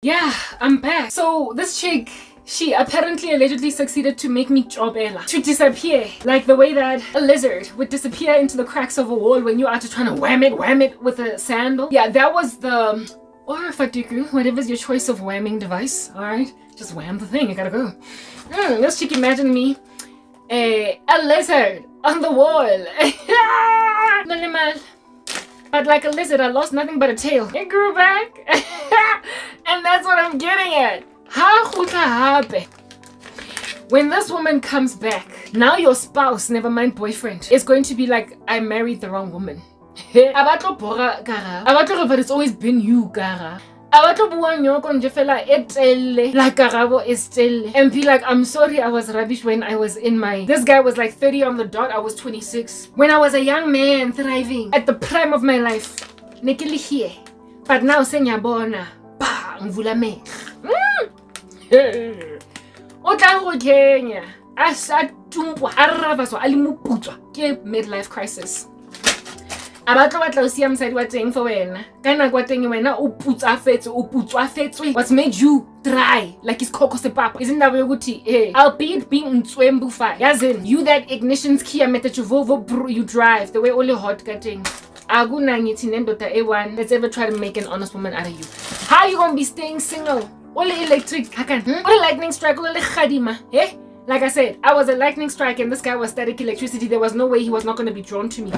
Yeah, I'm back. So this chick, she apparently allegedly succeeded to make me jobela, to disappear, like the way that a lizard would disappear into the cracks of a wall when you are just trying to wham it with a sandal. Yeah, that was the, or fatiku, whatever's your choice of whamming device. All right, just wham the thing. You gotta go. This chick imagined me a lizard on the wall. But like a lizard, I lost nothing but a tail. It grew back. And that's what I'm getting at. When this woman comes back, now your spouse, never mind boyfriend, is going to be like, I married the wrong woman. But it's always been you, Gara. Like Karabo is still and be like, I'm sorry I was rubbish when I was in my, this guy was like 30 on the dot, I was 26 when I was a young man thriving at the prime of my life. Here but now senyabona ba ngvula me o tla go Kenya a sa tumpwa a rrabaswa a le moputswa ke midlife crisis. Abatlo batla o sia mosadi wa teng for wena ka nako wa teng wena o putswafetswe. What's made you dry like it's coco sepapa? Isn't that yokuthi albeit being mtswembufa yazin you that ignition's key method you drive the way only hot cutting akunangithi nendoda a1 let's ever try to make an honest woman out of you. How you gonna be staying single? Only electric hakan only lightning strike only khadima Like I said, I was a lightning strike and this guy was static electricity. There was no way he was not going to be drawn to me.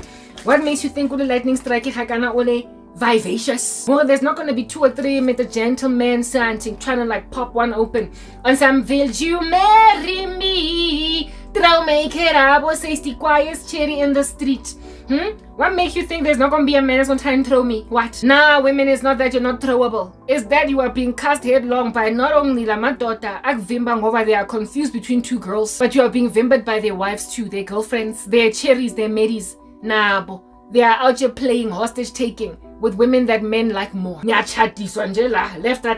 What makes you think the lightning strike hakana ole vivacious? Well, there's not going to be 2 or 3 with a gentleman something trying to like pop one open. On some will you marry me? Throw make Karabo says the quietest cherry in the street. What makes you think there's not gonna be a man that's gonna try and throw me? What? Nah, women, it's not that you're not throwable. It's that you are being cast headlong by not only la madota, akvimbang over they are confused between 2 girls, but you are being vimbered by their wives too, their girlfriends, their cherries, their mates. Nah, bo. They are out here playing hostage taking with women that men like more. Left, right,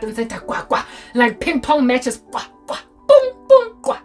and center, like ping pong matches. Boom, boom, boom,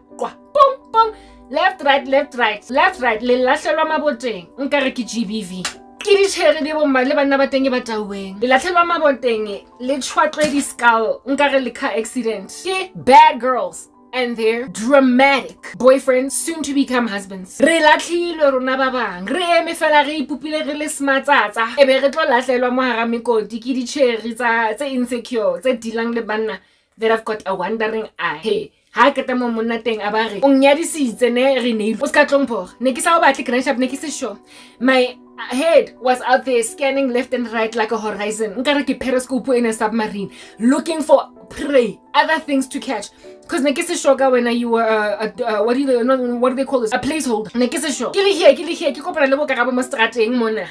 boom. Left, right. Le latlhelwa maboteng nkare ke GBV. Ke di chere di bomma le bana ba teng ba taweng. Le latlhelwa maboteng le tshwatlwe di skull nkare le car accident. Ke bad girls and their dramatic boyfriends soon to become husbands. Re latlhilwe rona ba bang. Re eme fela re ipupile re le smatsatsa. Ebe re tlo latlhelwa mo hara mekoti ke di chere tse insecure tse dilang le banna that have got a wandering eye. Hey. Ha keta mo monna teng a ba re o nyadisitse ne re ne o ska tlongpho ne ke sa o batle grandship ne ke se sure. My head was out there scanning left and right like a horizon nkare ke periscope in a submarine looking for prey, other things to catch, because ne ke se sure ka wena you were what do they call this, a placeholder. Ne ke se sure ke le here ke kopana le bo Karabo mo strateng mona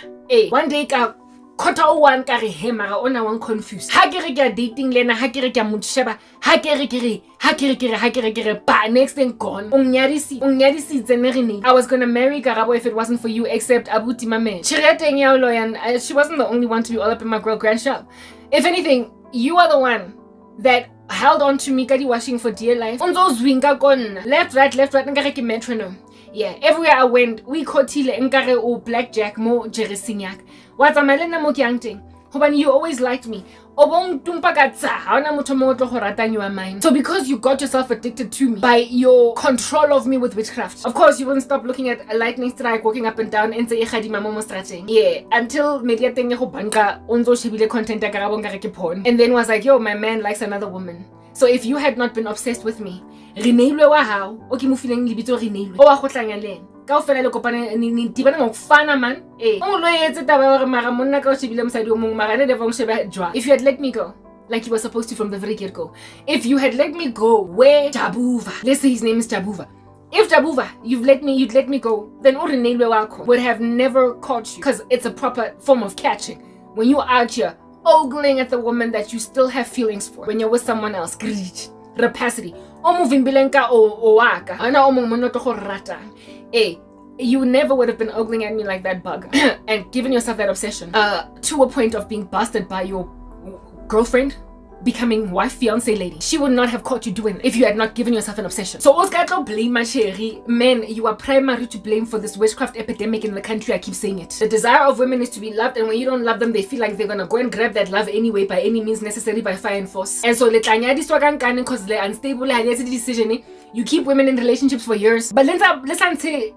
one day ka Kota o one kare he mara ona one confused. Ha ke re ke dating lena, ha ke re ke mutsheba, ha ke re ba next thing gone. Onyadisi tsenegini. I was gonna marry Karabo if it wasn't for you, except Abuti mame. Chireteng ya loyan, she wasn't the only one to be all up in my girl grandshop. If anything, you are the one that held on to me kadi washing for dear life. Onzo zwinga konna. Left right nkare ke metronome. Yeah, everywhere I went, we kotile nkare o blackjack mo jeresinyak. What's a melena mo kyangting? Hobani, you always liked me. Obong tumpakatsa, haona motho mo tlo go ratang you are mine. So because you got yourself addicted to me by your control of me with witchcraft, of course you wouldn't stop looking at a lightning strike walking up and down and say khadima mo strateng. Yeah, until media teng go banka onzo shebile content ya Karabo ngare ke porn, and then was like, yo, my man likes another woman. So if you had not been obsessed with me, rineilwe wa hao o ke mo fileng lebitso rineilwe o wa go tlanya le ka o fela le kopane ni tibana mo fana man o lo etse taba gore mara monna ka o shebile mosadi o mong mara ne de vong sheba jwa. If you had let me go like you were supposed to from the very get go, if you had let me go where Jabuva, let's say his name is Jabuva, if Jabuva you'd let me go, then urineilwe wako would have never caught you, because it's a proper form of catching when you're out here ogling at the woman that you still have feelings for when you're with someone else. Greed, rapacity, you never would have been ogling at me like that bug and giving yourself that obsession to a point of being busted by your girlfriend, becoming wife, fiance lady. She would not have caught you doing it if you had not given yourself an obsession. So Oscar don't blame my cherry. Men, you are primary to blame for this witchcraft epidemic in the country. I keep saying it. The desire of women is to be loved, and when you don't love them, they feel like they're gonna go and grab that love anyway by any means necessary, by fire and force. And so because they're unstable, decision. You keep women in relationships for years. But let's say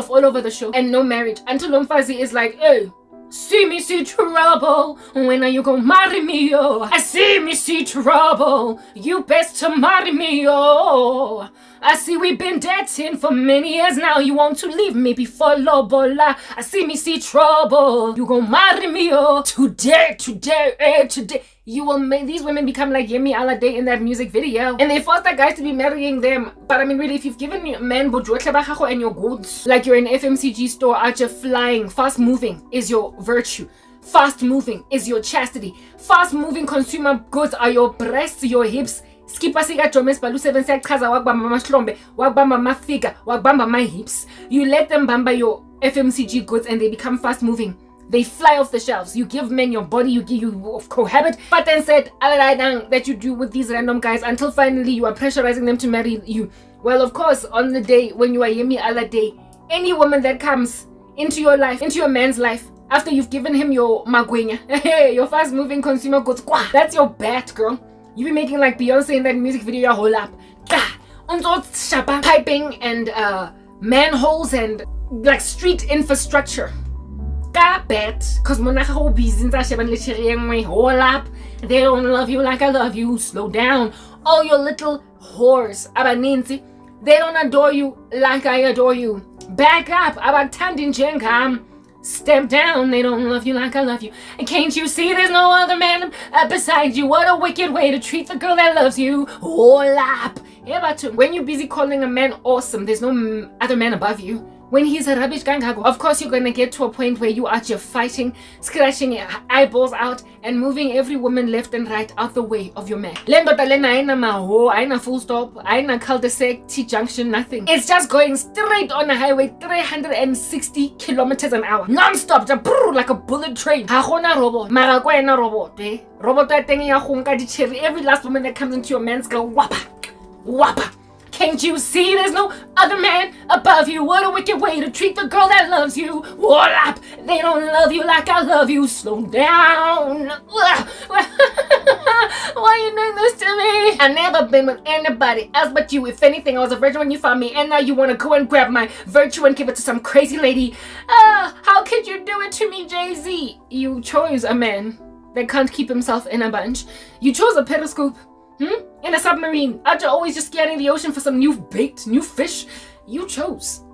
all over the show, and no marriage until Umfazi is like, hey, see me see trouble, when are you gonna marry me, oh? I see me see trouble, you best to marry me, oh. I see we've been dating for many years now, you want to leave me before Lobola. I see me see trouble, you gonna marry me, oh. Today. You will make these women become like Yemi Alade in that music video, and they force that guys to be marrying them. But I mean, really, if you've given your men and your goods, like you're in an FMCG store out, you're flying, fast moving is your virtue, fast moving is your chastity, fast moving consumer goods are your breasts, your hips. Skipper siga Jomes Balu 7 chaza wagbamba mahlombe, wagbamba mafiga, wagbamba my hips. You let them bamba your FMCG goods and they become fast moving. They fly off the shelves. You give men your body, you cohabit, but then said that you do with these random guys until finally you are pressurizing them to marry you. Well, of course, on the day when you are Yemi Alade, any woman that comes into your life, into your man's life, after you've given him your magwenya, your fast moving consumer goods, that's your bat, girl. You be making like Beyonce in that music video, your whole up. Piping and manholes and like street infrastructure. Bet, cause hold up. They don't love you like I love you. Slow down. Oh, your little whores. Abaninzi. They don't adore you like I adore you. Back up. Abatandin jengam. Step down. They don't love you like I love you. And can't you see there's no other man beside you? What a wicked way to treat the girl that loves you. Hold up. When you're busy calling a man awesome, there's no other man above you. When he's a rubbish gangago, of course you're gonna get to a point where you are just fighting, scratching your eyeballs out, and moving every woman left and right out the way of your man. Lendota lena aina maho, aina full stop, aina cul-de-sac, T-junction, nothing. It's just going straight on a highway, 360 kilometers an hour, non-stop, just like a bullet train. Hagona robot, mara kwena robot, eh? Robot that thing ya hunka di cherry. Every last woman that comes into your man's go wapa, wapa. Can't you see there's no other man above you? What a wicked way to treat the girl that loves you. What up? They don't love you like I love you. Slow down. Why are you doing this to me? I've never been with anybody else but you. If anything, I was a virgin when you found me, and now you want to go and grab my virtue and give it to some crazy lady. How could you do it to me, Jay-Z? You chose a man that can't keep himself in a bunch. You chose a periscope. In a submarine, after always just scanning the ocean for some new bait, new fish. You chose.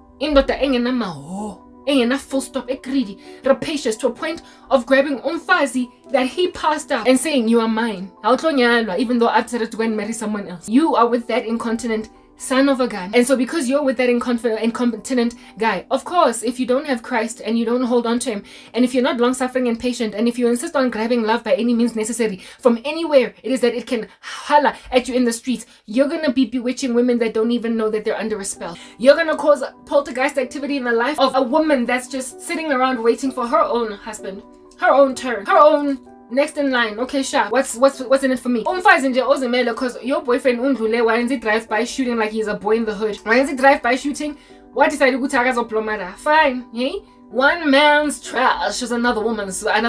Enough full stop, greedy, rapacious to a point of grabbing Umfazi that he passed out and saying, you are mine. Even though I've decided to go and marry someone else. You are with that incontinent son of a gun. And so because you're with that incompetent guy, of course, if you don't have Christ and you don't hold on to him, and if you're not long-suffering and patient, and if you insist on grabbing love by any means necessary from anywhere it is that it can holla at you in the streets, you're gonna be bewitching women that don't even know that they're under a spell. You're gonna cause poltergeist activity in the life of a woman that's just sitting around waiting for her own husband, her own turn, her own next in line. Okay, sure. What's in it for me? Because your boyfriend undlule, why is he drive by shooting like he's a boy in the hood? Why is he drive by shooting? What decided to go fine, hey? One man's trash is another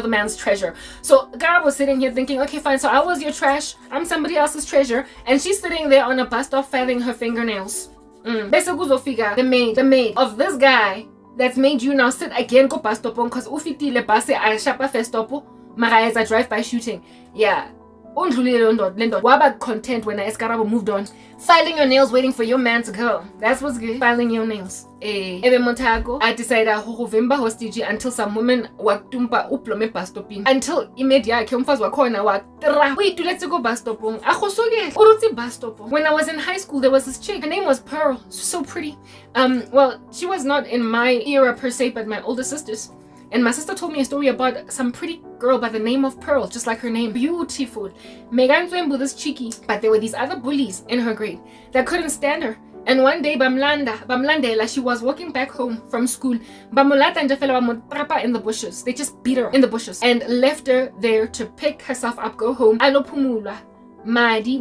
man's treasure. So Karabo was sitting here thinking, okay, fine, so I was your trash, I'm somebody else's treasure, and she's sitting there on a bus stop filing her fingernails. The maid of this guy that's made you now sit again go bus stop because ufitile bus a shapa first stop. Mara is a drive-by shooting. Yeah. Waba content when Karabo moved on. Filing your nails waiting for your man to go. That's what's good. Filing your nails. Ebe Montago, I decided to hostage until some women watumpa uplome bus stopping. Until immediately Kemfaz wakona wa wait, let's go bus stop. Bus stop. When I was in high school, there was this chick. Her name was Pearl. So pretty. Well, she was not in my era per se, but my older sister's. And my sister told me a story about some pretty girl by the name of Pearl, just like her name. Beautiful. Megan Zwembu, this cheeky. But there were these other bullies in her grade that couldn't stand her. And one day, Bamlandela, she was walking back home from school. Bamulata and Jafela Bamutrapa in the bushes. They just beat her in the bushes and left her there to pick herself up, go home. Alopumula. Madi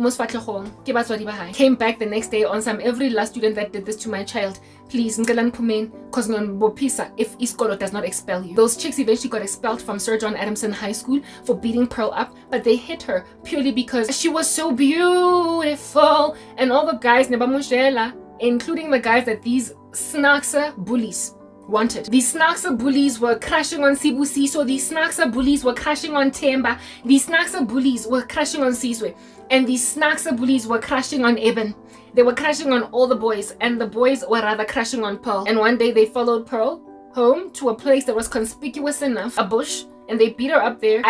came back the next day on some every last student that did this to my child. Please, because if Iskolo does not expel you. Those chicks eventually got expelled from Sir John Adamson High School for beating Pearl up, but they hit her purely because she was so beautiful. And all the guys, including the guys that these Snaksa bullies wanted. These Snaksa bullies were crashing on Sibusi, so these Snaksa bullies were crashing on Temba. These Snaksa bullies were crashing on Sizwe. And these Snaksa bullies were crashing on Eben. They were crashing on all the boys, and the boys were rather crashing on Pearl. And one day they followed Pearl home to a place that was conspicuous enough, a bush, and they beat her up there.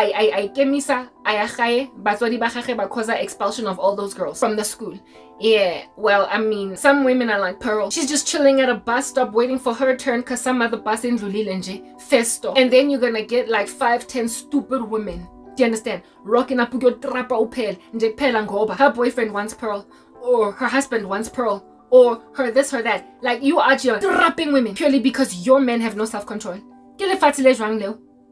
Because expulsion of all those girls from the school. Yeah, well, I mean, some women are like Pearl. She's just chilling at a bus stop waiting for her turn because some other bus in Rulilenje, festo. And then you're gonna get like 5-10 stupid women. Do you understand? Rocking up your trapa upel, nje phela ngoba her boyfriend wants Pearl, or her husband wants Pearl, or her this, her that. Like, you are just trapping women purely because your men have no self-control.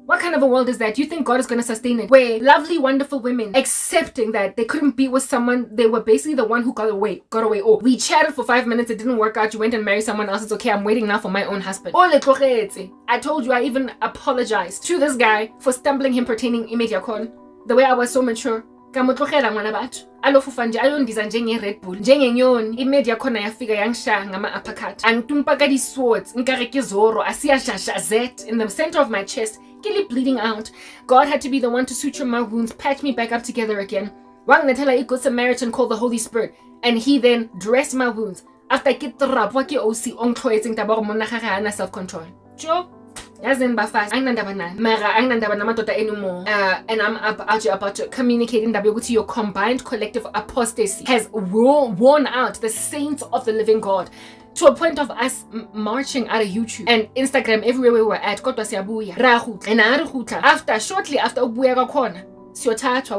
What kind of a world is that? You think God is going to sustain it? Where lovely, wonderful women accepting that they couldn't be with someone, they were basically the one who got away. Oh, we chatted for 5 minutes, it didn't work out, you went and married someone else, it's okay, I'm waiting now for my own husband. I told you, I even apologized to this guy for stumbling him pertaining immediakon. The way I was so mature. Alofufanje alondiza njenge Red Bull njenge nyoni imedia khona yafika yangsha ngama uppercut angtumpa ka di swords nkareke zoro asiyashasha zet in the center of my chest, killy bleeding out. God had to be the one to suture my wounds, patch me back up together again. Wangnatela a good Samaritan called the Holy Spirit, and he then dressed my wounds after I get the rap waki osi on clothing tabor monahana self-control. Joe and I'm about to communicate in your combined collective apostasy has worn out the saints of the living God to a point of us marching out of YouTube and Instagram everywhere we were at. Shortly after we're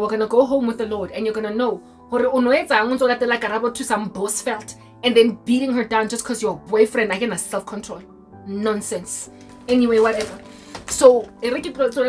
gonna go home with the Lord, and you're gonna know Karabo to some boss felt and then beating her down just because your boyfriend again has self-control. Nonsense. Anyway, whatever. So, I gave her the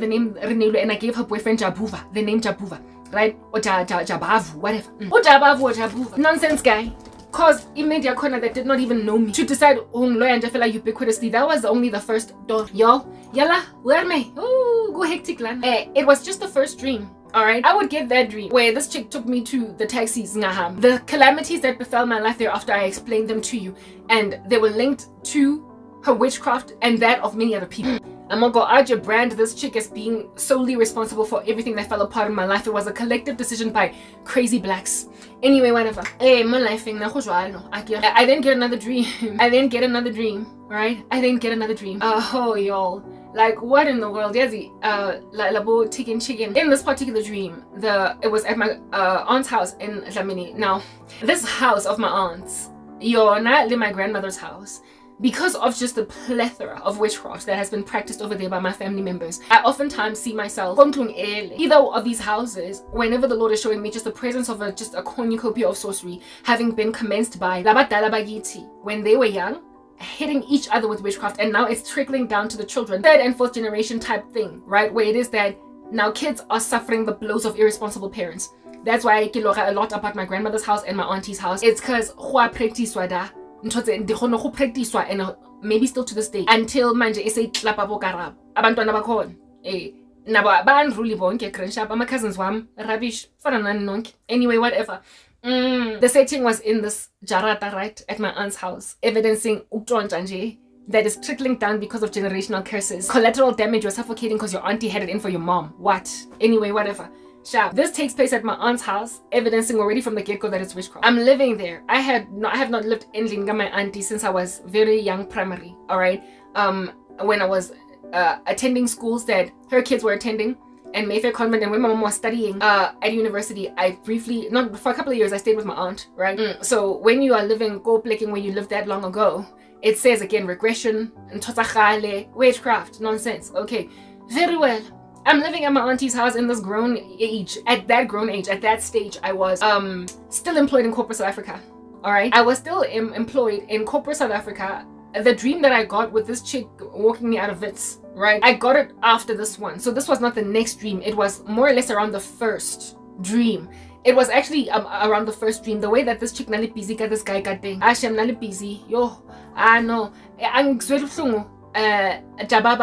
name Reneilo, and I gave her boyfriend Jabuva the name Jabuva, right? Or Jabavu, whatever. Or Jabavu or Jabuva. Nonsense guy. Cause immediate corner that did not even know me to decide and Jafela ubiquitously. That was only the first door. Yo, yalla, where me? Oh, go hectic land. It was just the first dream. Alright, I would get that dream where this chick took me to the taxis, Ngaham. The calamities that befell my life thereafter, I explained them to you, and they were linked to her witchcraft and that of many other people. I'm gonna go out your brand this chick as being solely responsible for everything that fell apart in my life. It was a collective decision by crazy blacks. Anyway, whatever. My life I didn't get another dream. Right? I didn't get another dream. Oh, y'all. Like, what in the world? Labo chicken. In this particular dream, it was at my aunt's house in Dlamini. Now, this house of my aunt's, not my grandmother's house, because of just the plethora of witchcraft that has been practiced over there by my family members, I oftentimes see myself either of these houses whenever the Lord is showing me just the presence of just a cornucopia of sorcery having been commenced by Labadala Bagiti when they were young, hitting each other with witchcraft, and now it's trickling down to the children, 3rd and 4th generation type thing, right? Where it is that now kids are suffering the blows of irresponsible parents. That's why I kilora a lot about my grandmother's house and my auntie's house. It's because and maybe still to this day until manje tlapa bo Karabo abantwana bakhona nabo bandruli bonke grandshap ama cousins wam rubbish fana nani nonke. Anyway, whatever. The setting was in this jarata right at my aunt's house, evidencing uktronja nje that is trickling down because of generational curses. Collateral damage was suffocating because your auntie had it in for your mom. What? Anyway, whatever. This takes place at my aunt's house, evidencing already from the get-go that it's witchcraft. I'm living there. I have not lived in Linga, my auntie, since I was very young, primary. All right. When I was attending schools that her kids were attending, and Mayfair Convent, and when my mom was studying at university, I briefly, not for a couple of years, I stayed with my aunt. Right. So when you are living go-plicking where you lived that long ago, it says again regression and witchcraft nonsense. Okay, very well. I'm living at my auntie's house in this grown age. At that stage, I was still employed in corporate South Africa. All right, I was still employed in corporate South Africa. The dream that I got with this chick walking me out of Wits, right? I got it after this one. So this was not the next dream. It was more or less around the first dream. It was actually around the first dream. The way that this chick nali busy got this guy got thing. Ashem nali busy. Yo, I know. Ang Jababa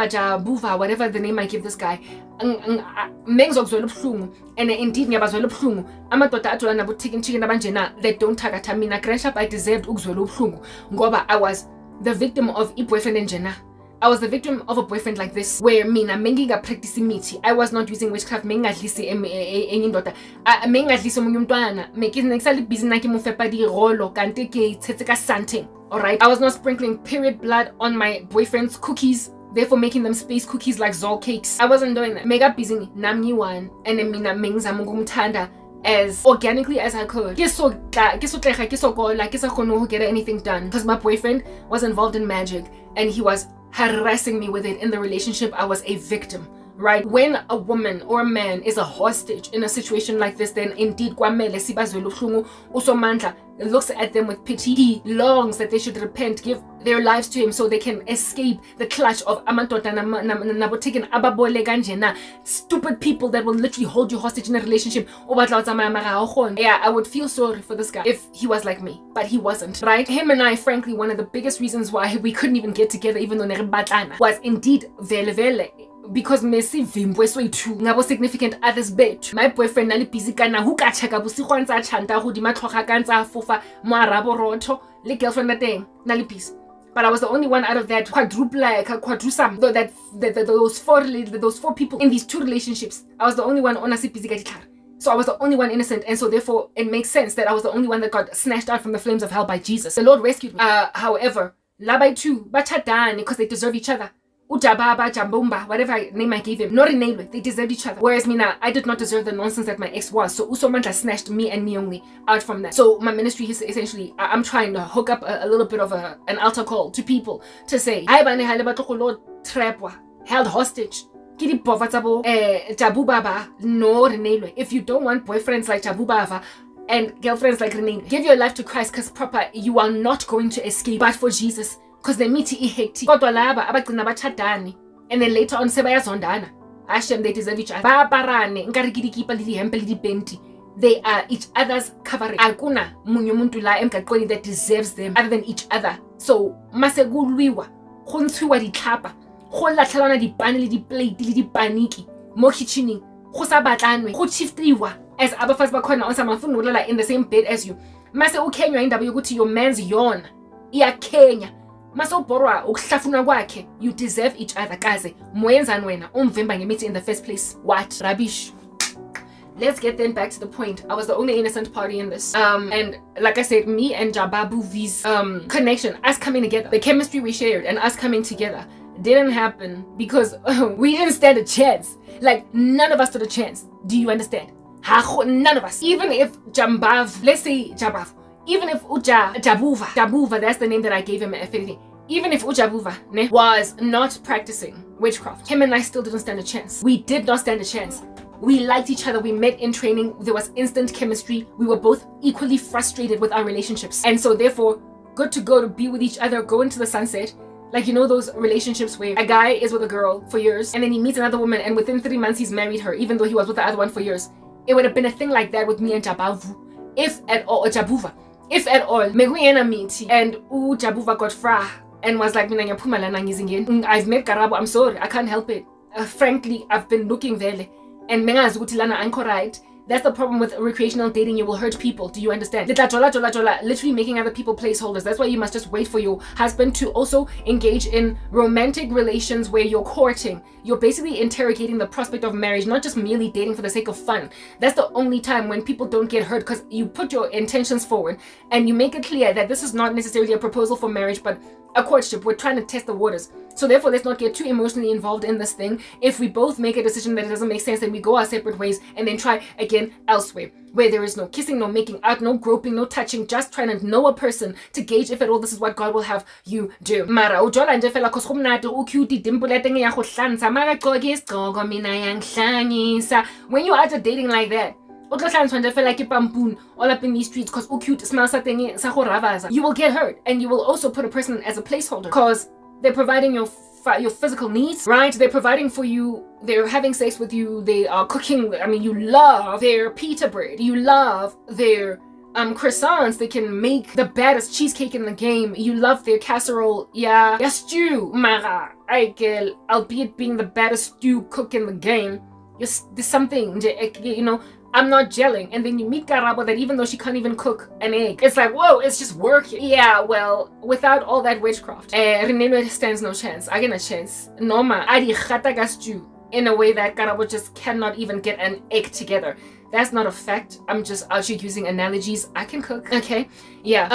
Jabuva, whatever the name I give this guy. Mengizokuzwela ubuhlungu, and indeed ngiyabazwela ubuhlungu. Amadoda athola nabo taking chicken abanjena, they don't target mina. Grandshap, I deserved ukuzwela ubuhlungu ngoba I was the victim of a boyfriend enjena. I was the victim of a boyfriend like this, where mina menginga practice imithi. I was not using witchcraft. Mengadlisi enye indoda. Mengadlisi omunye umntwana. Ngisali busy naki mufepa di rolo kanti ke tsetseka something. All right. I was not sprinkling period blood on my boyfriend's cookies, therefore making them space cookies like Zol cakes. I wasn't doing that. Mega busy namnyi one, and then mina mengizama ukumthanda as organically as I could. Get anything done because my boyfriend was involved in magic and he was harassing me with it in the relationship. I was a victim, right? When a woman or a man is a hostage in a situation like this, then indeed kwamele sibazwele ubuhlungu. Usomandla looks at them with pity. He longs that they should repent, give their lives to him so they can escape the clutch of amadoda nabotikin ababole kanjena, stupid people that will literally hold you hostage in a relationship. Yeah, I would feel sorry for this guy if he was like me, but he wasn't, right? Him and I, frankly, one of the biggest reasons why we couldn't even get together even though neribatana was indeed vele because Messi vimbwe so itu ngabo significant others bet. My boyfriend nali busy kana hu ka chaka busigwa ntsa chanta go di matlhoga ka ntsa fofa mo arabo rotho le girlfriend na teng nali busy. But I was the only one out of that quadrusam, those four people in these two relationships. I was the only one on a busy ka ditlhare. So I was the only one innocent, and so therefore it makes sense that I was the only one that got snatched out from the flames of hell by Jesus. The Lord rescued me. However, labai too bachadani because they deserve each other. Ujababa, Jambomba, whatever name I gave him, not in they deserved each other. Whereas Mina, I did not deserve the nonsense that my ex was. So Usomanta snatched me and me only out from that. So my ministry is essentially, I'm trying to hook up a little bit of an altar call to people to say, held hostage. Jabubaba, no Renelwe. If you don't want boyfriends like Jabubaba and girlfriends like Renelwe, give your life to Christ because proper, you are not going to escape. But for Jesus, because the meaty ihekti kodwa laba abagcina bachadani and then later on sebayazondana. Hashem, they deserve each other. Babarane nkarikidikipha lidi hempe lidi benti. They are each other's covering. Akuna munye umuntu la emgaqweni that deserves them other than each other. So masegulwiwa go ntshiwa ditlhapa go latlhelana dipane le diplate le dipaniki mo kitchening go sa batlanwe go shiftiwa as abafazi bakhona on samafuna ulala in the same bed as you. Mase ukenywa indaba yokuthi your man's yona iyakenya. Masoborwa ukuhlafuna kwakhe. You deserve each other kaze moyenzani wena umvimba ngemithi in the first place. What rubbish. Let's get then back to the point. I was the only innocent party in this. And like I said, me and Jababu V's connection, us coming together, the chemistry we shared and us coming together didn't happen because we didn't stand a chance. Like none of us stood a chance. Do you understand? None of us. Even if Jambav, let's say Jabav, even if Jabuva, that's the name that I gave him at anything. Even if Ujabuva was not practicing witchcraft, him and I still didn't stand a chance. We did not stand a chance. We liked each other. We met in training. There was instant chemistry. We were both equally frustrated with our relationships. And so therefore, good to go to be with each other, go into the sunset. Like, you know, those relationships where a guy is with a girl for years and then he meets another woman and within 3 months he's married her, even though he was with the other one for years. It would have been a thing like that with me and Jabavu. If at all, or Jabuva. If at all, Meguyena meet and Jabuva got fra and was like, I've met Karabo, I'm sorry, I can't help it. Frankly, I've been looking vele. And mengazi ukuthi lana anko right. That's the problem with recreational dating. You will hurt people. Do you understand? Literally making other people placeholders. That's why you must just wait for your husband to also engage in romantic relations where you're courting. You're basically interrogating the prospect of marriage, not just merely dating for the sake of fun. That's the only time when people don't get hurt because you put your intentions forward and you make it clear that this is not necessarily a proposal for marriage, but a courtship. We're trying to test the waters. So therefore, let's not get too emotionally involved in this thing. If we both make a decision that it doesn't make sense, then we go our separate ways and then try again elsewhere, where there is no kissing, no making out, no groping, no touching, just trying to know a person to gauge if at all this is what God will have you do. Mara ujola nje fela cause kumnati ucute dimple letenge ya kuhlanza mara gqoke isigqoko mina yangihlangisa. When you are dating like that, all up in these streets because cute smells you will get hurt, and you will also put a person as a placeholder because they're providing your physical needs, right? They're providing for you, they're having sex with you, they are cooking. I mean, you love their pita bread, you love their croissants, they can make the baddest cheesecake in the game, you love their casserole, yeah stew, mara albeit being the baddest stew cook in the game, there's something, you know, I'm not gelling. And then you meet Karabo that even though she can't even cook an egg, it's like, whoa, it's just working. Yeah, well, without all that witchcraft, Renelo stands no chance. I get a chance. Noma, Adi Khatagastu, in a way that Karabo just cannot even get an egg together. That's not a fact. I'm just out here using analogies. I can cook, okay? Yeah.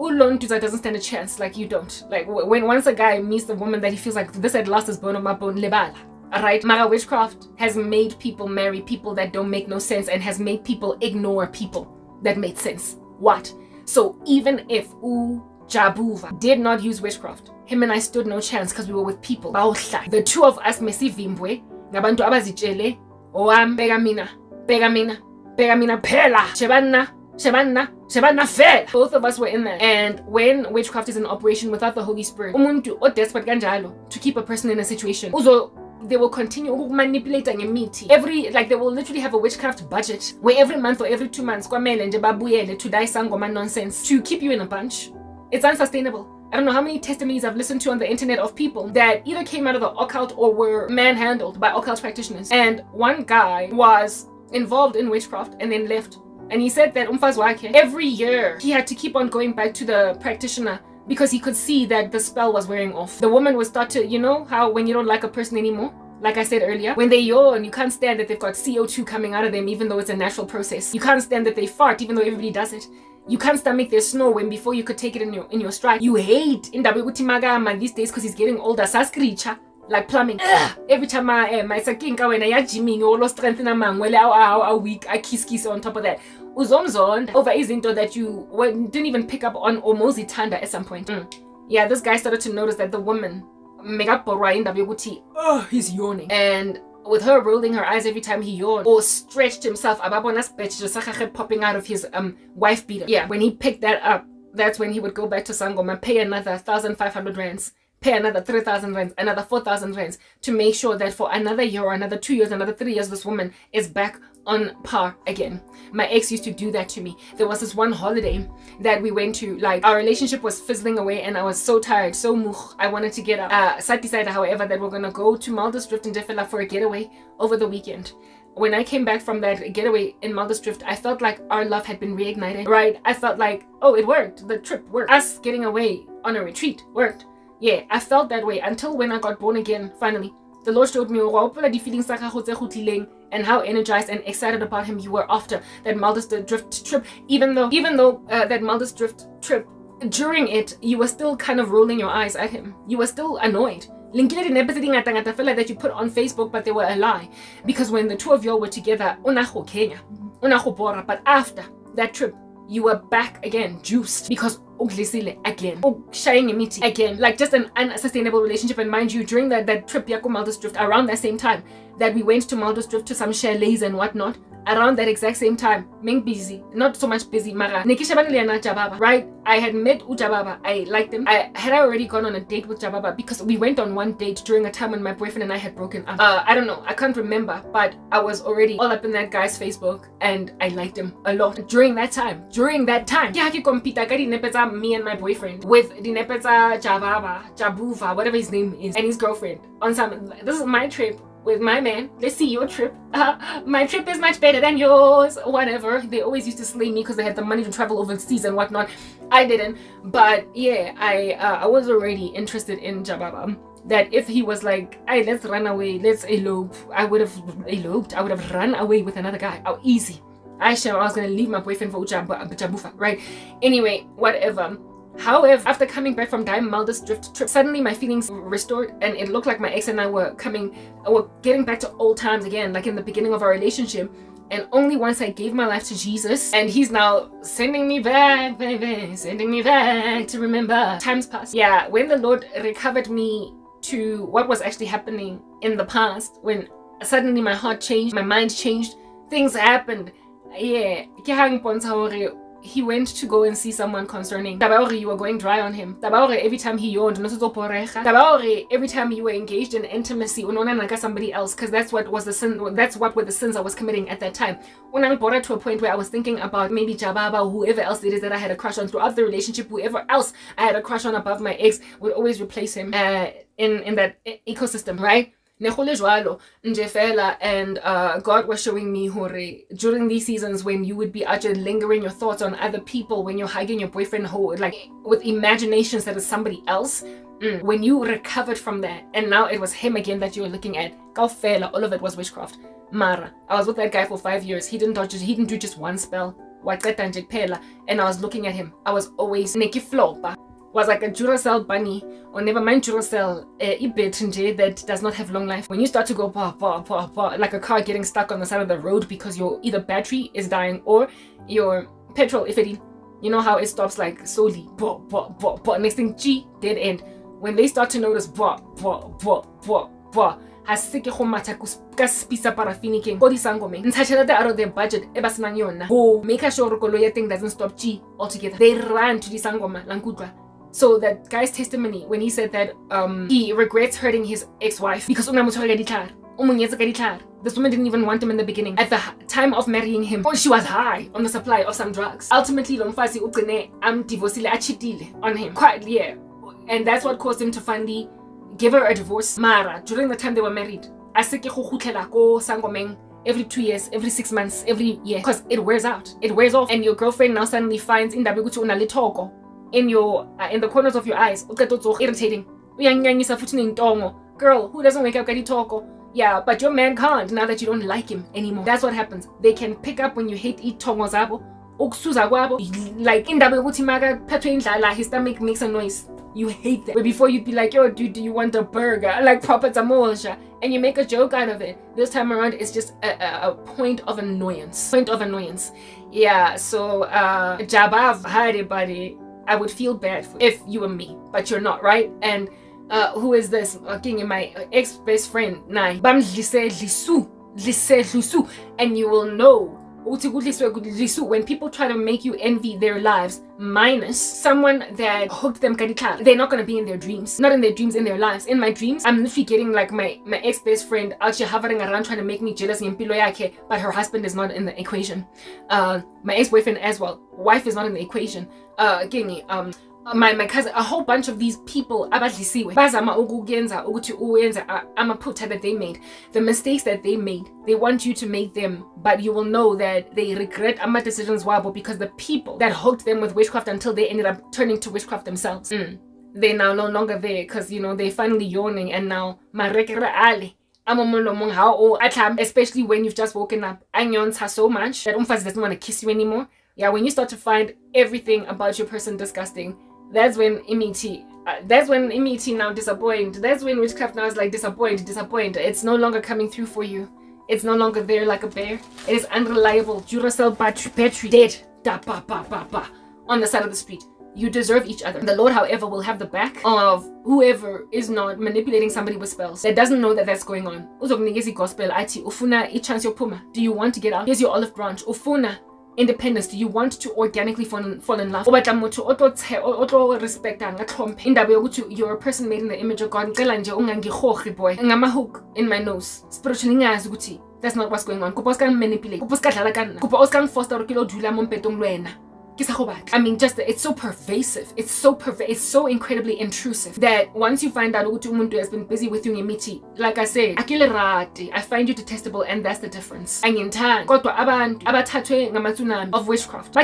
Ulon doesn't stand a chance, like you don't. Like when once a guy meets a woman that he feels like this at last is bone of my bone, lebala. Alright, Mara witchcraft has made people marry people that don't make no sense and has made people ignore people that made sense. What? So even if Jabuva did not use witchcraft, him and I stood no chance because we were with people. The two of us mesivimbwe, ngabantu abazitshele, pegamina phela, Shebana fell. Both of us were in there. And when witchcraft is in operation without the Holy Spirit, umuntu o desperate kanjalo to keep a person in a situation, they will continue manipulating your meat. They will literally have a witchcraft budget where every month or every 2 months to die sangoma nonsense to keep you in a bunch. It's unsustainable. I don't know how many testimonies I've listened to on the internet of people that either came out of the occult or were manhandled by occult practitioners. And one guy was involved in witchcraft and then left. And he said that every year he had to keep on going back to the practitioner because he could see that the spell was wearing off. The woman would start to, you know how when you don't like a person anymore, like I said earlier, when they yawn, you can't stand that they've got CO2 coming out of them even though it's a natural process. You can't stand that they fart even though everybody does it. You can't stomach their snore when before you could take it in your stride. You hate in Magama these days because he's getting older. Saskricha, like plumbing. Every time my sakinka when I gymming, you all strength in a man, well, a week, I kiss on top of that. Uzomzon over izinto that you didn't even pick up on or mozi tanda at some point. Yeah, this guy started to notice that the woman he's yawning, and with her rolling her eyes every time he yawned or stretched himself, popping out of his wife beater. Yeah, when he picked that up, that's when he would go back to Sangoma, pay another 1,500 rands, pay another 3,000 rands, another 4,000 rands to make sure that for another year or another 2 years, another 3 years, this woman is back on par again. My ex used to do that to me. There was this one holiday that we went to, like our relationship was fizzling away and I was so tired, so moeg, I wanted to get up. Sat decided, however, that we're gonna go to Maldusdrift in Defela for a getaway over the weekend. When I came back from that getaway in Maldusdrift, I felt like our love had been reignited, right? I felt like, oh, it worked. The trip worked. Us getting away on a retreat worked. Yeah, I felt that way until when I got born again, finally. The Lord showed me the feelings and how energized and excited about him you were after that Maldusdrift trip. Even though that Maldusdrift trip, during it, you were still kind of rolling your eyes at him. You were still annoyed. That you put on Facebook, but they were a lie. Because when the two of y'all were together, but after that trip, you were back again, juiced, because again, again, like just an unsustainable relationship. And mind you, during that trip, Yako Maldusdrift, around that same time that we went to Maldusdrift to some chalets and whatnot, around that exact same time, Meng busy, not so much busy, Mara. Right? I had met Ujababa. I liked him. I had already gone on a date with Jababa because we went on one date during a time when my boyfriend and I had broken up. I don't know. I can't remember, but I was already all up in that guy's Facebook and I liked him a lot during that time. Me and my boyfriend with Dinepeza Jababa, Jabuva, whatever his name is, and his girlfriend on some. This is my trip with my man. Let's see your trip. My trip is much better than yours. Whatever. They always used to slay me because they had the money to travel overseas and whatnot. I didn't. But yeah, I was already interested in Jababa. That if he was like, hey, let's run away, let's elope, I would have eloped. I would have run away with another guy. Oh, easy. I was gonna leave my boyfriend for Jabufa, right? Anyway, whatever. However, after coming back from Diamaldus drift trip, suddenly my feelings restored, and it looked like my ex and I were getting back to old times again, like in the beginning of our relationship. And only once I gave my life to Jesus, and he's now sending me back, baby, sending me back to remember. Times passed. Yeah, when the Lord recovered me to what was actually happening in the past, when suddenly my heart changed, my mind changed, things happened. Yeah, he went to go and see someone concerning Tabaori, you were going dry on him. Tabaori, every time he yawned, Tabaori, every time you were engaged in intimacy, somebody else, because that's what was the sin. That's what were the sins I was committing at that time. When I got to a point where I was thinking about maybe Jababa, whoever else it is that I had a crush on throughout the relationship, whoever else I had a crush on above my ex would always replace him in that ecosystem, right? And God was showing me during these seasons when you would be actually lingering your thoughts on other people, when you're hugging your boyfriend like with imaginations that is somebody else, when you recovered from that and now it was him again that you were looking at, all of it was witchcraft. Mara, I was with that guy for 5 years. He didn't do just one spell, and I was looking at him. I was always was like a Duracell bunny, or never mind Duracell, that does not have long life. When you start to go like a car getting stuck on the side of the road because your either battery is dying or your petrol, if it, you know how it stops like slowly, next thing G, dead end. When they start to notice hasike go matha ka spisa parafiniking go disangome ntsha tšhelete out of their budget e ba senang yona go make sure koloi ya thing doesn't stop G altogether, they run to disangoma lankutwa. So that guy's testimony, when he said that he regrets hurting his ex-wife because this woman didn't even want him in the beginning. At the time of marrying him, she was high on the supply of some drugs. Ultimately, Lomfasi ugcine divorcile achitile on him. Quite, yeah. And that's what caused him to finally give her a divorce. Mara, during the time they were married, every 2 years, every 6 months, every year, because it wears out. It wears off. And your girlfriend now suddenly finds in the corners of your eyes, irritating. Girl, who doesn't wake up toko? Yeah, but your man can't now that you don't like him anymore. That's what happens. They can pick up when you hate eat tongo zabo, like his stomach makes a noise. You hate that. But before you'd be like, yo, dude, do you want a burger? Like proper tamosha. And you make a joke out of it. This time around, it's just a point of annoyance. Yeah, so Jabav had buddy. I would feel bad if you were me, but you're not, right? And who is this? My ex-best friend, Nai. And you will know when people try to make you envy their lives, minus someone that hooked them, they're not going to be in their dreams. Not in their dreams, in their lives. In my dreams, I'm literally getting like my ex-best friend out here hovering around trying to make me jealous, but her husband is not in the equation. My ex-boyfriend as well, wife is not in the equation. My cousin, a whole bunch of these people bazama ukuyenza ukuthi uyenza amaphutha that they made, the mistakes that they made, they want you to make them, but you will know that they regret ama decisions wabo because the people that hooked them with witchcraft until they ended up turning to witchcraft themselves, they're now no longer there because they're finally yawning, and now especially when you've just woken up, anyons her so much that umfazi doesn't want to kiss you anymore. Yeah, when you start to find everything about your person disgusting, that's when imiti now disappoint. That's when witchcraft now is like disappoint. It's no longer coming through for you. It's no longer there like a bear. It is unreliable. Duracell battery dead. On the side of the street. You deserve each other. The Lord, however, will have the back of whoever is not manipulating somebody with spells, that doesn't know that that's going on. Gospel ufuna ichance yopuma. Do you want to get out? Here's your olive branch. Ufuna independence. Do you want to organically fall in love? You're a person made in the image of God. Boy, hook in my nose. Spiritually, that's not what's going on. Manipulate. I mean, just it's so pervasive. It's so incredibly intrusive that once you find out umuntu has been busy with you in miti, like I say, I find you detestable, and that's the difference. Kodwa abantu abathathwe ngamatsunami of witchcraft,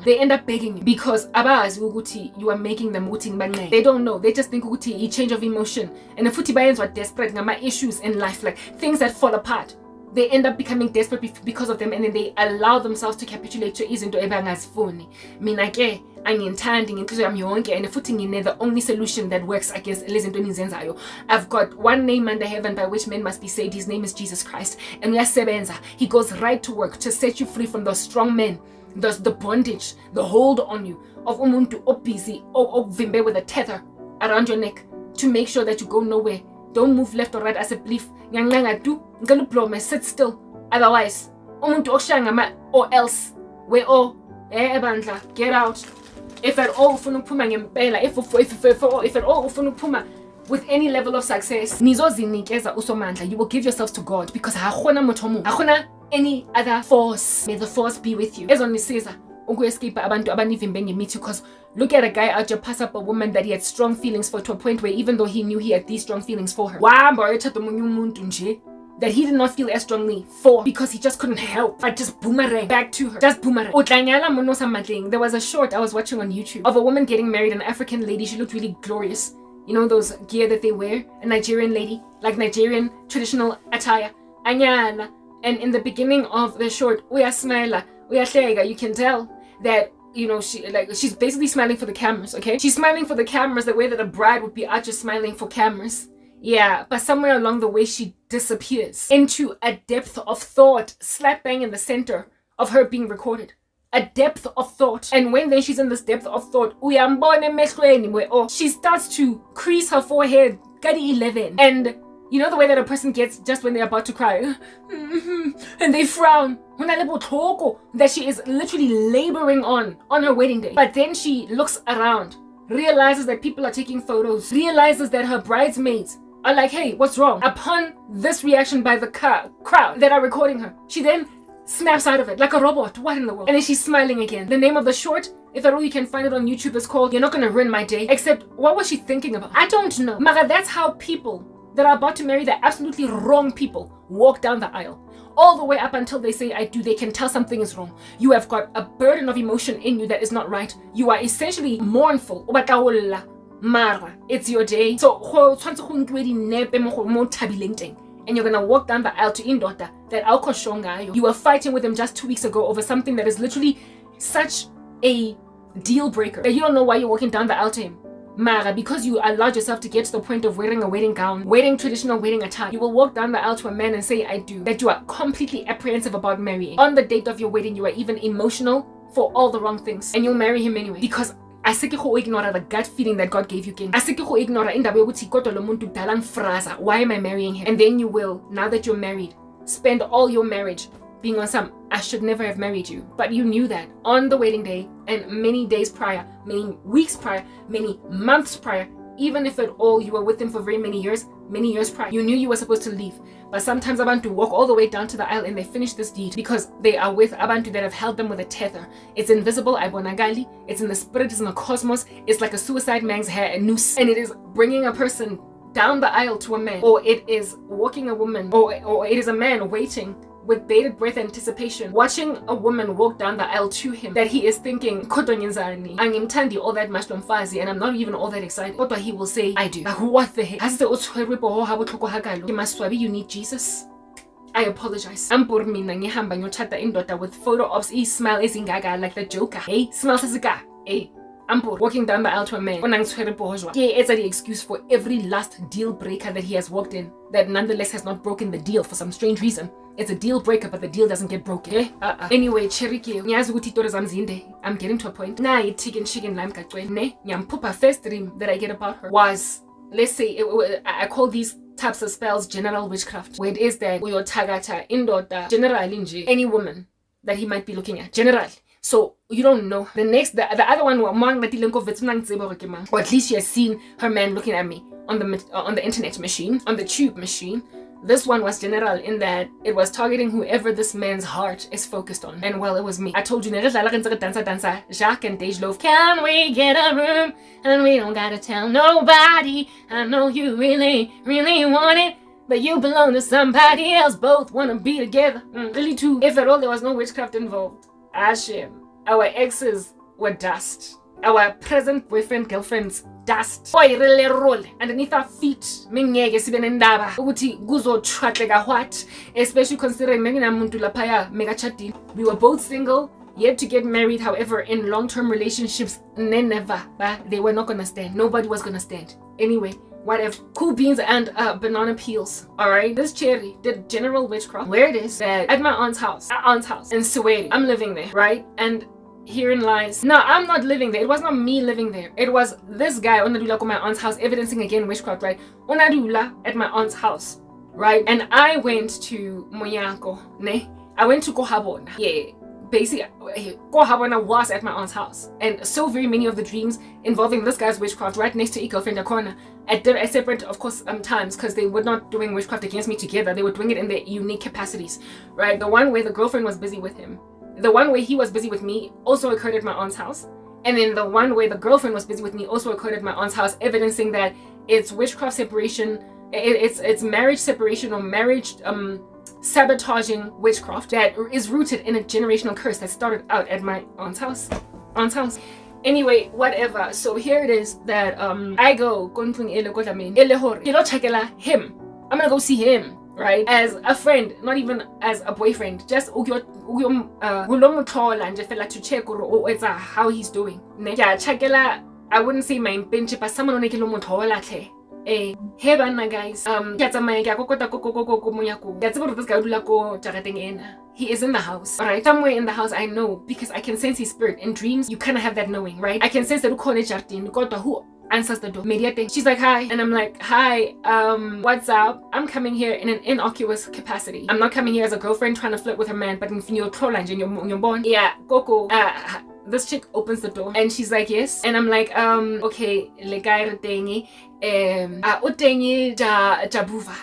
they end up begging you because abazi ukuthi you are making them uting baneng. They don't know. They just think ukuthi a change of emotion, and futhi bayenziwa desperate ngama issues in life, like things that fall apart. they end up becoming desperate because of them, and then they allow themselves to capitulate to izinto ebangazifuni. Mina ke angiyithandi ngenhliziyo yami yonke, and futhi ngine the only solution that works against lezi zinto enizenzayo. I've got one name under heaven by which men must be saved. His name is Jesus Christ, and uyasebenza. He goes right to work to set you free from those strong men, the bondage, the hold on you of umuntu obusy okuvimbe with a tether around your neck to make sure that you go nowhere. Don't move left or right as a belief. Sit still. Otherwise, umuntu oshanga or else we ebandla, get out. If at all ufuna ukuphuma ngempela, if at all ufuna ukuphuma with any level of success, nizozinikeza usomandla. You will give yourselves to God, because hakuna muthu hakuna any other force. May the force be with you. Ezonisiza ukuyescape abantu abanivimbe ngemithi, because look at a guy out there pass up a woman that he had strong feelings for, to a point where even though he knew he had these strong feelings for her, that he did not feel as strongly for, because he just couldn't help but just boomerang back to her. Just boomerang. There was a short I was watching on YouTube of a woman getting married, an African lady. She looked really glorious. You know those gear that they wear? A Nigerian lady, like Nigerian traditional attire. Anyala. And in the beginning of the short, you can tell that, you know, she's basically smiling for the cameras, okay? She's smiling for the cameras the way that a bride would be out just smiling for cameras. Yeah, but somewhere along the way, she disappears into a depth of thought, slap bang in the center of her being recorded. A depth of thought. And when then she's in this depth of thought, she starts to crease her forehead, 11. And you know the way that a person gets just when they're about to cry? And they frown. That she is literally laboring on her wedding day. But then she looks around, realizes that people are taking photos, realizes that her bridesmaids are like, hey, what's wrong? Upon this reaction by the crowd that are recording her, she then snaps out of it like a robot. What in the world? And then she's smiling again. The name of the short, if at all you can find it on YouTube, is called You're Not Gonna Ruin My Day. Except, what was she thinking about? I don't know. Maga, that's how people that are about to marry the absolutely wrong people walk down the aisle. All the way up until they say I do, they can tell something is wrong. You have got a burden of emotion in you that is not right. You are essentially mournful. Mara, it's your day. So and you're gonna walk down the aisle to indota that you were fighting with him just 2 weeks ago over something that is literally such a deal breaker that you don't know why you're walking down the aisle to him. Mara, because you allowed yourself to get to the point of wearing a wedding gown, wearing traditional wedding attire, you will walk down the aisle to a man and say I do, that you are completely apprehensive about marrying. On the date of your wedding, you are even emotional for all the wrong things, and you'll marry him anyway, because ignore the gut feeling that God gave you. Ignore why am I marrying him? And then you will, now that you're married, spend all your marriage being on some I should never have married you. But you knew that on the wedding day and many days prior, many weeks prior, many months prior, even if at all you were with him for very many years prior, you knew you were supposed to leave. But sometimes Abantu walk all the way down to the aisle and they finish this deed because they are with Abantu that have held them with a tether. It's invisible, Ibonagali, it's in the spirit, it's in the cosmos, it's like a suicide man's hair, a noose, and it is bringing a person down the aisle to a man, or it is walking a woman, or it is a man waiting with bated breath anticipation, watching a woman walk down the aisle to him, that he is thinking, angimthandi all that much lomfazi, and I'm not even all that excited. But he will say, I do. Like, what the heck? You need Jesus? I apologize. Ampur mina ngihamba ngiyochata indoda with photo ops, smile ezingaga like the Joker. Hey, smells as a guy. Hey. Ampur walking down the aisle to a man. It's the excuse for every last deal breaker that he has walked in, that nonetheless has not broken the deal for some strange reason. It's a deal breaker, but the deal doesn't get broken. Anyway, Cheriki, I'm getting to a point. Nah, you chicken lime ne. Nyampupa first dream that I get about her was, let's say, I call these types of spells general witchcraft, where it is that uyo tagata indota general inji, any woman that he might be looking at, general. So you don't know. The other one, or at least she has seen her man looking at me on the internet machine, on the tube machine. This one was general in that it was targeting whoever this man's heart is focused on. And well, it was me. I told you, Jacques and Dej Love, can we get a room? And we don't gotta tell nobody. I know you really, really want it, but you belong to somebody else. Both wanna be together. Really too. If at all there was no witchcraft involved. Ashim. Our exes were dust. our present boyfriend, girlfriend's dust. Underneath our feet. Mengeke sibe nendaba ukuthi kuzothwatleka what, especially considering muntu laphaya megachati. We were both single, yet to get married. However, in long-term relationships, never, they were not gonna stand. Nobody was gonna stand. Anyway, whatever. Cool beans and banana peels. All right, this cherry did general witchcraft. Where it is that at my aunt's house in Soweto. I'm living there, right? And herein lies. No, I'm not living there. It was not me living there. It was this guy Onadula at my aunt's house, evidencing again witchcraft, right? Onadula at my aunt's house, right? And I went to Moyako, ne? I went to Karabo. Yeah. Basically, Kohabana was at my aunt's house, and so very many of the dreams involving this guy's witchcraft right next to Occult in the corner at separate, of course, times, because they were not doing witchcraft against me together. They were doing it in their unique capacities, right? The one where the girlfriend was busy with him, the one where he was busy with me, also occurred at my aunt's house, and then the one where the girlfriend was busy with me also occurred at my aunt's house, evidencing that it's witchcraft separation, it's marriage separation or marriage sabotaging witchcraft that is rooted in a generational curse that started out at my aunt's house. Anyway, whatever. So here it is that I go him. I'm gonna go see him, right? As a friend, not even as a boyfriend. Just to check how he's doing. I wouldn't say my bench, but someone hey bana guys, he is in the house, alright? Somewhere in the house, I know, because I can sense his spirit. In dreams, you kind of have that knowing, right? I can sense that who answers the door. She's like, hi, and I'm like, hi, what's up? I'm coming here in an innocuous capacity. I'm not coming here as a girlfriend trying to flirt with her man, but in your troll and you're born. Yeah, Coco. This chick opens the door and she's like, yes, and I'm like, okay,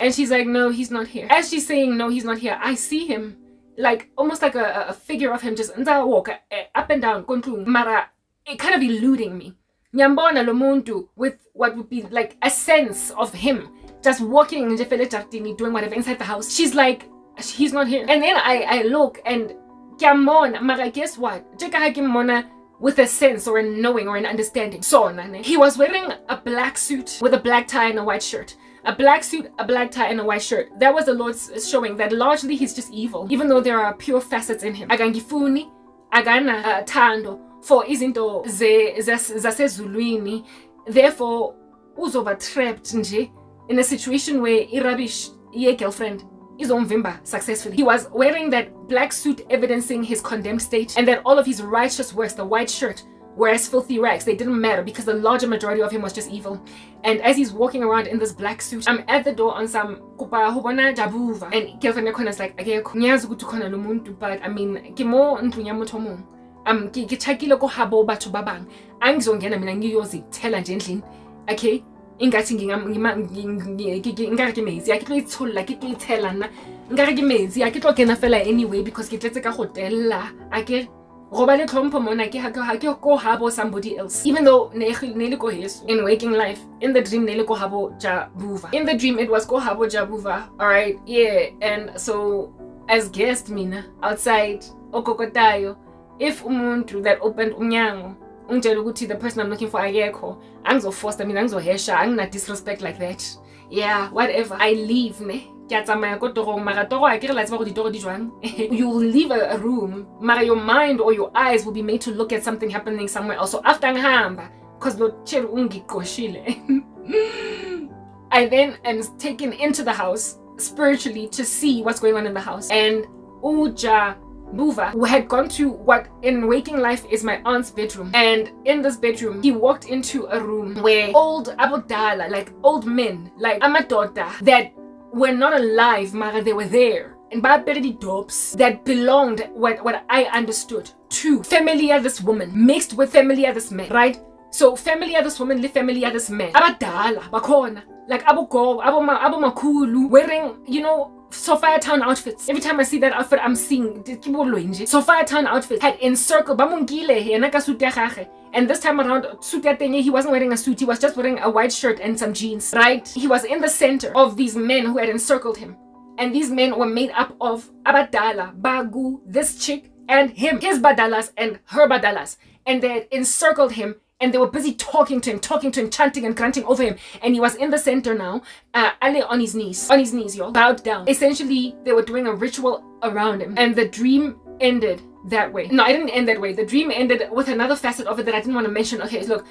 and she's like, no, he's not here. As she's saying no, he's not here, I see him, like almost like a figure of him just walk up and down, mara, it kind of eluding me. Nyambona lo muntu with what would be like a sense of him just walking doing whatever inside the house. She's like, he's not here. And then I look and mara, guess what? With a sense or a knowing or an understanding. So he was wearing a black suit with a black tie and a white shirt. A black suit, a black tie, and a white shirt. That was the Lord showing that largely he's just evil, even though there are pure facets in him. Agangifuni, agana tando for izinto zasezulwini. Therefore, uzoba trapped nje in a situation where irabish ye girlfriend is on Vimba successfully. He was wearing that black suit evidencing his condemned state, and that all of his righteous works, the white shirt, were as filthy rags. They didn't matter because the larger majority of him was just evil. And as he's walking around in this black suit, I'm at the door on some kupa hubona jabuva, and girlfriend is like, but I mean, kimo ntunya mutomo. Kichakile ko habo batho babang. Angizongena mina ngiyozithela nje endlini. Okay? Ingathi ngingakimezi akitlo ithola kitlo ithela na ngakimezi akitlo kena fela anyway because ke tletse ka hotel la ake roba le tlhompho mona ke ha ke go habo somebody else, even though ne go yesu in waking life. In the dream ne go habo jabuva. In the dream it was go habo jabuva. All right, yeah. And so as guest mina outside okokotayo, if umuntu that opened umnyango the person I'm looking for ayekho, angizoforce I mean angizohesha, angina disrespect like that. Yeah, whatever. I leave ne. You will leave a room, but your mind or your eyes will be made to look at something happening somewhere else. So after ngihamba, because I then am taken into the house spiritually to see what's going on in the house. And Uja Buva, who had gone to what in waking life is my aunt's bedroom, and in this bedroom he walked into a room where old abodala, like old men, like amadota that were not alive, mara they were there, and barberry dopes that belonged, what I understood, to familiar this woman mixed with familiar this man, right? So familiar this woman, familiar this man, abadala bakona, like abogo, abomakulu, wearing, you know, Sophia Town outfits. Every time I see that outfit, I'm seeing Sophia Town outfits had encircled and this time around, he wasn't wearing a suit, he was just wearing a white shirt and some jeans, right? He was in the center of these men who had encircled him, and these men were made up of Abadala, Bagu, this chick, and him, his badalas and her badalas, and they had encircled him And they were busy talking to him, chanting and grunting over him. And he was in the center now, on his knees, y'all, bowed down. Essentially, they were doing a ritual around him. And the dream ended that way. No, I didn't end that way. The dream ended with another facet of it that I didn't want to mention. Okay, look,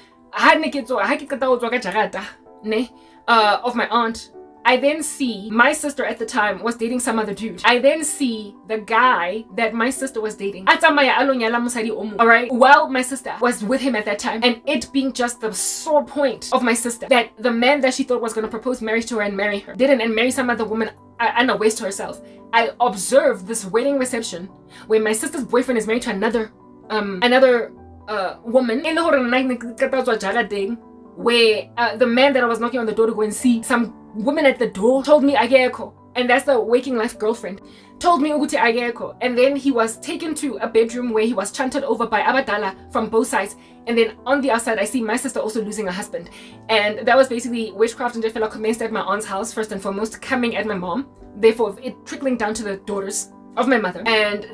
of my aunt. I then see my sister at the time was dating some other dude. I then see the guy that my sister was dating. Alright, well, my sister was with him at that time, and it being just the sore point of my sister that the man that she thought was going to propose marriage to her and marry her didn't, and marry some other woman and a waste to herself. I observed this wedding reception where my sister's boyfriend is married to another woman, where the man that I was knocking on the door to go and see, some woman at the door told me Ageko, and that's the waking life girlfriend, told me Uguti Ageko. And then he was taken to a bedroom where he was chanted over by Abadala from both sides. And then on the outside, I see my sister also losing a husband. And that was basically witchcraft and Jefela commenced at my aunt's house, first and foremost, coming at my mom, therefore it trickling down to the daughters of my mother. And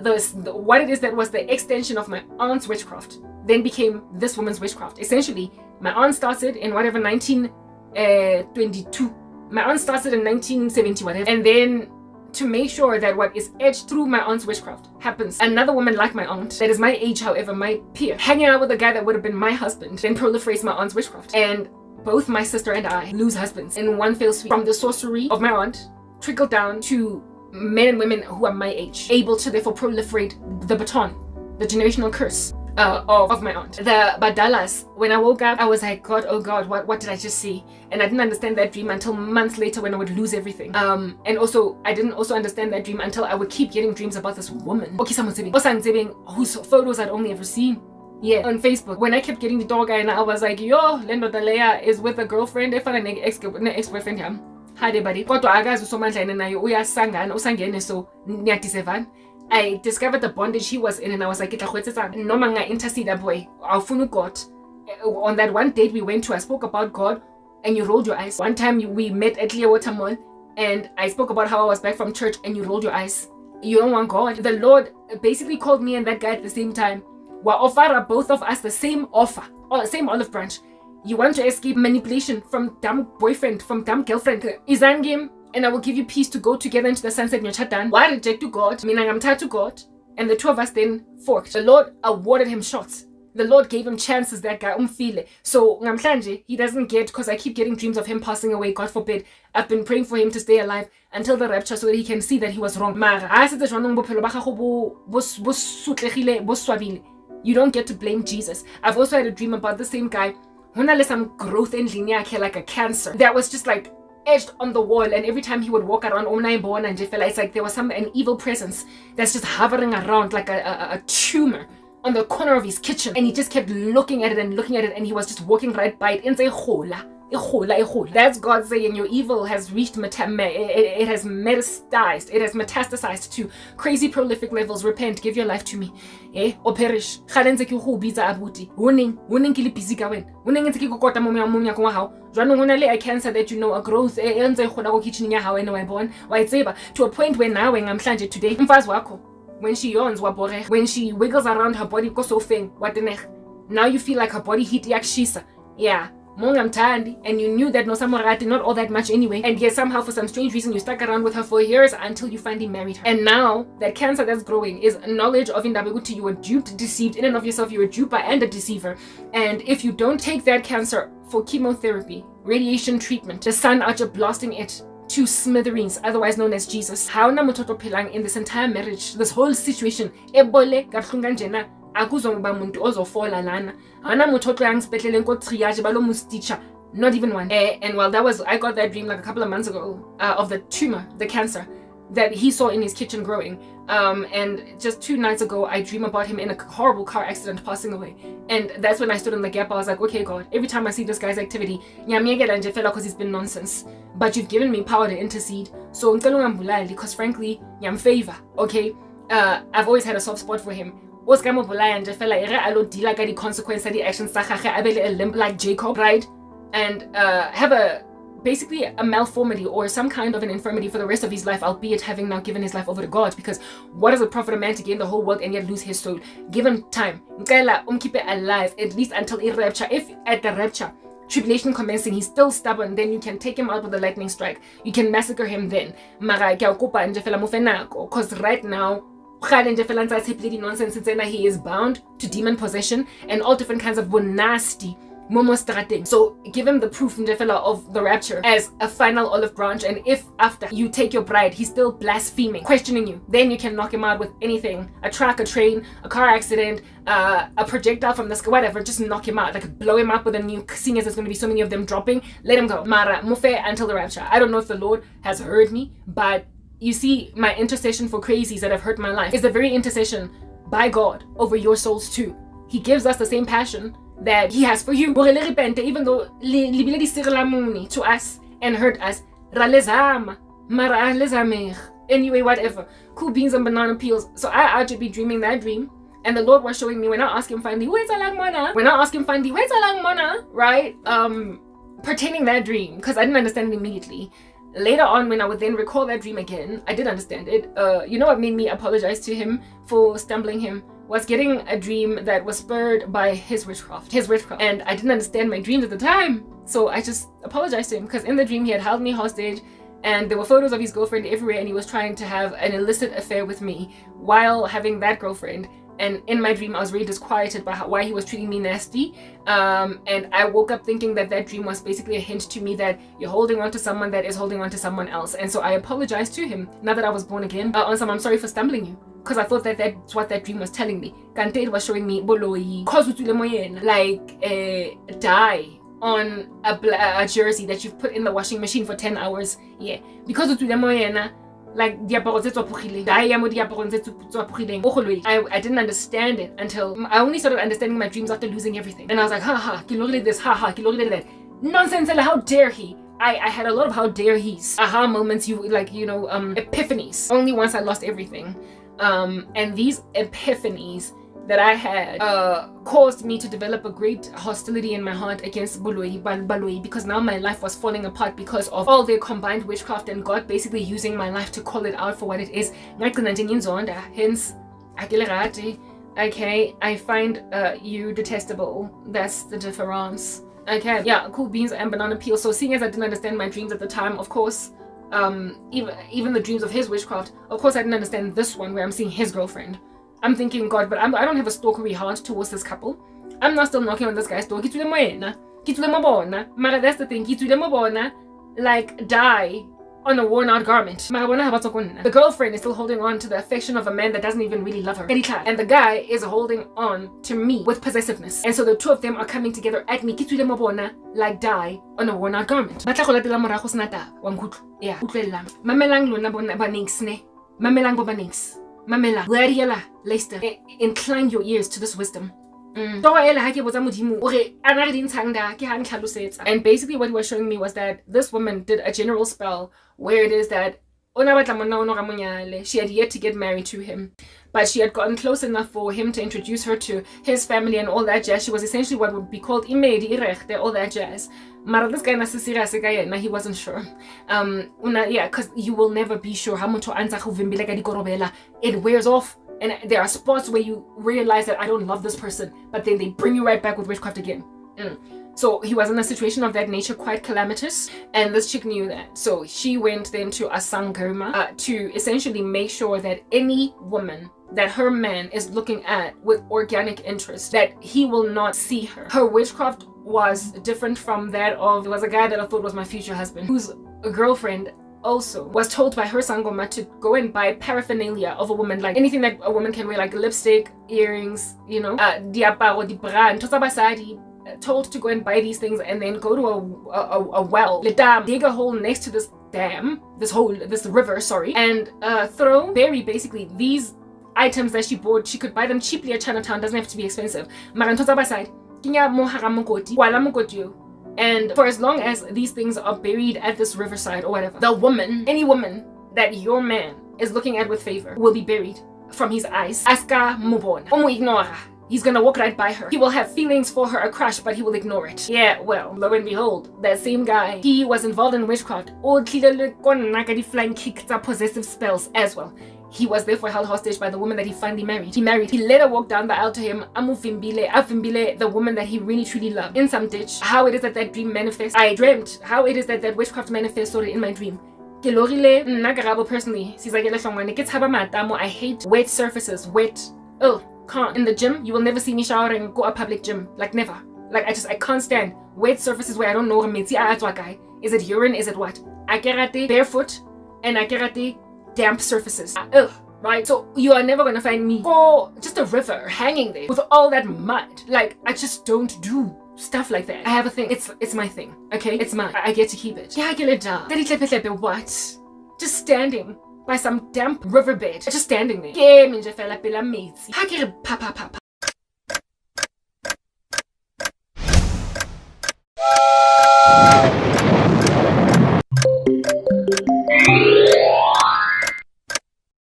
what it is that was the extension of my aunt's witchcraft then became this woman's witchcraft. Essentially, my aunt started in whatever 1922. My aunt started in 1970 whatever, and then to make sure that what is edged through my aunt's witchcraft happens, another woman like my aunt that is my age, however, my peer, hanging out with a guy that would have been my husband, then proliferates my aunt's witchcraft, and both my sister and I lose husbands in one fell swoop. From the sorcery of my aunt trickle down to men and women who are my age, able to therefore proliferate the baton, the generational curse of my aunt. The Badalas, when I woke up, I was like, God, oh God, what did I just see? And I didn't understand that dream until months later when I would lose everything. And also, I didn't also understand that dream until I would keep getting dreams about this woman, whose photos I'd only ever seen. Yeah, on Facebook. When I kept getting the dog and I was like, yo, Lendo Dalea is with a girlfriend, if an ex-boyfriend him. Hi, buddy. I discovered the bondage he was in, and I was like, no manga intercede boy. God. On that one date we went to, I spoke about God, and you rolled your eyes. One time we met at Clearwater Mall, and I spoke about how I was back from church, and you rolled your eyes. You don't want God. The Lord basically called me and that guy at the same time. We offer both of us the same offer, or same olive branch. You want to escape manipulation from dumb boyfriend, from dumb girlfriend. Izan game. And I will give you peace to go together into the sunset in your chatan. Why reject to God? Meaning I'm tied to God. And the two of us then forked. The Lord awarded him shots. The Lord gave him chances, that guy umfile. So ngamhlanje, he doesn't get, because I keep getting dreams of him passing away, God forbid. I've been praying for him to stay alive until the rapture so that he can see that he was wrong. You don't get to blame Jesus. I've also had a dream about the same guy. Some growth in like a cancer that was just like edged on the wall, and every time he would walk around it's like there was an evil presence that's just hovering around like a tumor on the corner of his kitchen, and he just kept looking at it, and he was just walking right by it. That's God saying your evil has reached it has metastasized to crazy prolific levels. Repent, give your life to me, or perish. A cancer that you know, a growth to a point where now today when she yawns, when she wiggles around her body, now you feel like her body heat yakshisa. Yeah. And you knew that no samurati, not all that much anyway, and yet somehow for some strange reason you stuck around with her for years until you finally married her. And now that cancer that's growing is knowledge of Indabeguti. You were duped, deceived in and of yourself. You were duper and a deceiver. And if you don't take that cancer for chemotherapy, radiation treatment, the sun out, you're blasting it to smithereens, otherwise known as Jesus. How na mutoto pilang in this entire marriage, this whole situation, ebole gablunganjena. Not even one. And well, I got that dream like a couple of months ago of the tumor, the cancer that he saw in his kitchen growing. And just 2 nights ago, I dream about him in a horrible car accident passing away. And that's when I stood in the gap. I was like, okay, God, every time I see this guy's activity, because he's been nonsense. But you've given me power to intercede. So because frankly, favor. Okay, I've always had a soft spot for him. Was and deal the consequence of the actions like Jacob, right? And have a basically a malformity or some kind of an infirmity for the rest of his life, albeit having now given his life over to God. Because what does it profit a man to gain the whole world and yet lose his soul? Give him time. Keep it alive at least until a rapture. If at the rapture tribulation commencing, he's still stubborn, then you can take him out with a lightning strike. You can massacre him then. Because right now, nonsense, he is bound to demon possession and all different kinds of nasty. So give him the proof of the rapture as a final olive branch, and if after you take your bride he's still blaspheming, questioning you, then you can knock him out with anything, a truck, a train, a car accident, a projectile from the sky, whatever. Just knock him out, like blow him up with a nuke, seeing as there's going to be so many of them dropping. Let him go. Mara mufe until the rapture. I don't know if the Lord has heard me, but you see, my intercession for crazies that have hurt my life is the very intercession by God over your souls too. He gives us the same passion that he has for you. Even though to us and hurt us. Anyway, whatever. Cool beans and banana peels. So I ought to be dreaming that dream. And the Lord was showing me when I asked him finally, where's Hlongwane? Right? Pertaining that dream, because I didn't understand it immediately. Later on, when I would then recall that dream again, I did understand it. You know what made me apologize to him for stumbling him? Was getting a dream that was spurred by his witchcraft. And I didn't understand my dreams at the time. So I just apologized to him, because in the dream he had held me hostage and there were photos of his girlfriend everywhere, and he was trying to have an illicit affair with me while having that girlfriend. And in my dream I was really disquieted by why he was treating me nasty. And I woke up thinking that that dream was basically a hint to me that you're holding on to someone that is holding on to someone else. And so I apologized to him now that I was born again. I'm sorry for stumbling you, because I thought that that's what that dream was telling me. Kante, it was showing me like dye on a jersey that you've put in the washing machine for 10 hours. Yeah, because like I didn't understand it until I only started understanding my dreams after losing everything. And I was like, haha, kilogre this, haha, kilogre that. Nonsense, how dare he? I had a lot of how dare he's aha moments, epiphanies, only once I lost everything. And these epiphanies that I had caused me to develop a great hostility in my heart against Baloi, because now my life was falling apart because of all their combined witchcraft and God basically using my life to call it out for what it is. Hence, okay, I find you detestable. That's the difference. Okay, yeah, cool beans and banana peel. So seeing as I didn't understand my dreams at the time, of course, even the dreams of his witchcraft, of course I didn't understand this one where I'm seeing his girlfriend. I'm thinking, God, but I don't have a stalkery heart towards this couple. I'm not still knocking on this guy's door. Mara, that's the thing. Like dye on a worn out garment. The girlfriend is still holding on to the affection of a man that doesn't even really love her. And the guy is holding on to me with possessiveness. And so the two of them are coming together at me like dye on a worn out garment. Mamela, incline your ears to this wisdom. And basically what he was showing me was that this woman did a general spell where it is that she had yet to get married to him, but she had gotten close enough for him to introduce her to his family and all that jazz. She was essentially what would be called all that jazz. Mara, this guy he wasn't sure. Yeah, because you will never be sure how much it wears off. And there are spots where you realize that I don't love this person, but then they bring you right back with witchcraft again. So he was in a situation of that nature, quite calamitous, and this chick knew that. So she went then to a sangoma to essentially make sure that any woman that her man is looking at with organic interest, that he will not see her. Her witchcraft was different from that of, it was a guy that I thought was my future husband, whose girlfriend also was told by her sangoma to go and buy paraphernalia of a woman, like anything that a woman can wear, like lipstick, earrings, diaparo, di bra, told to go and buy these things and then go to a well, dig a hole next to this dam, this river, and bury basically these items that she bought. She could buy them cheaply at Chinatown, doesn't have to be expensive. And for as long as these things are buried at this riverside or whatever, any woman that your man is looking at with favor will be buried from his eyes. Aska mubona. Ignora. He's gonna walk right by her. He will have feelings for her, a crush, but he will ignore it. Yeah, well, lo and behold, that same guy, he was involved in witchcraft. Or flying kick possessive spells as well. He was therefore held hostage by the woman that he finally married. He let her walk down the aisle to him. Afimbile, the woman that he really truly loved. In some ditch, how it is that dream manifests. I dreamt how it is that witchcraft manifests in my dream. Karabo personally, I hate wet surfaces, can't. In the gym, you will never see me shower and go a public gym. Like never. Like I can't stand wet surfaces where I don't know. Is it urine? Is it what? I karate barefoot and I karate damp surfaces. Right? So you are never gonna find me or just a river hanging there with all that mud. Like I just don't do stuff like that. I have a thing. It's my thing. Okay? It's mine. I get to keep it. What? Just standing by some damp riverbed. Just standing there.